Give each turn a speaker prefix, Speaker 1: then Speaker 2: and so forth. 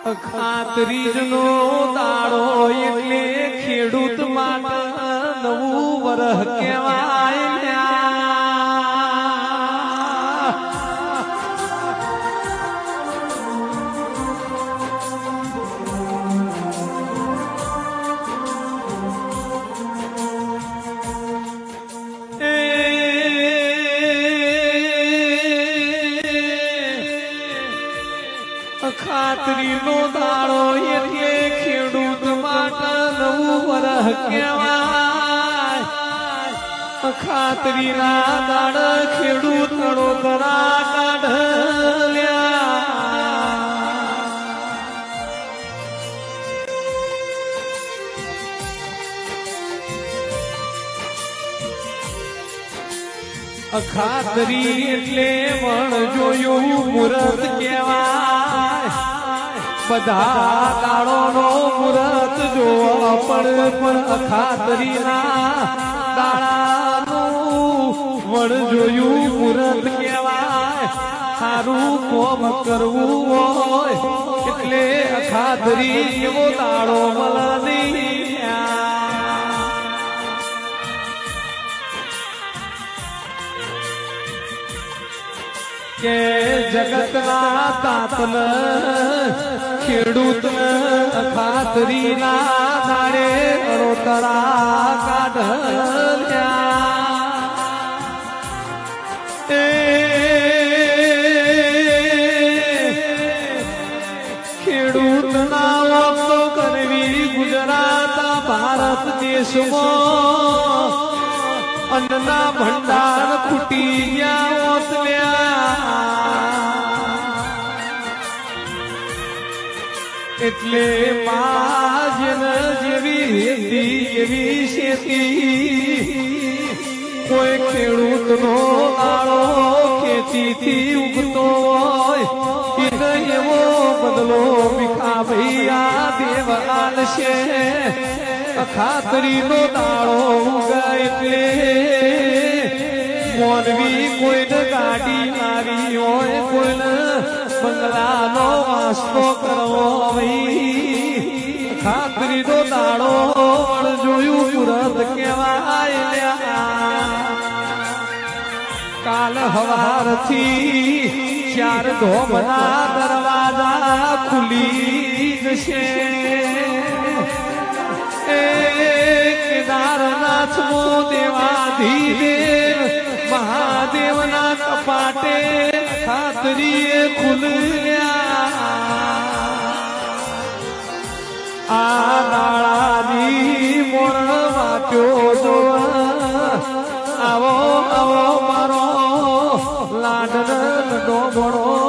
Speaker 1: ખાતરીજનો દાડો એટલે ખેડૂત માટે નવું વરહ કહેવાય. ખાતરીનો દાડો એટલે ખેડૂત માટે નવું વરહ કહેવાય. ખાતરીના દાડ ખેડૂત તળોતરા કાઢલ્યા. ખાતરી એટલે વણ જોયું મુહૂર્ત કહેવાય. બધા દાડોનો મુહૂર્ત જોવા પણ ખાતરીના દાડાનું વણ જોયું મુહૂર્ત કહેવાય. સારું કોમ કરવું હોય એટલે ખાતરી એવો દાડો મળે. કે જગતના તાતન ખેડૂત ખાતરીના દાડે તળોતરા કાઢલ્યા. ખેડૂતના વાતો કરવી ગુજરાત ભારત દેશમાં અન્નના ભંડાર ખૂટી ગયા. એટલે માજન જેવી રેતી એવી શેતી કોઈ ખેડૂતનો દાડો ખેતીથી ઉગતો હોય એવો બદલો ભીખા ભૈયા દેવલાલ છે. ખાતરીનો દાડો ઉગે એટલે મોનવી કોઈને ગાડી લાવી હોય કોઈને બંગલાનો વાસ્તો કરવો હોય. ખાતરીનો દાડો જોયું મુહૂર્ત કહેવાય. કાલ હવારથી 4 ધોમના દરવાજા ખુલી જશે. કેદારનાથનો દેવાધીદેવ મહાદેવના કપાટે ખાતરીએ ખુલ્યા. આ દાડાની મોણ વાટ્યો જોવા આવો આવો મારો લાડન ડોબણો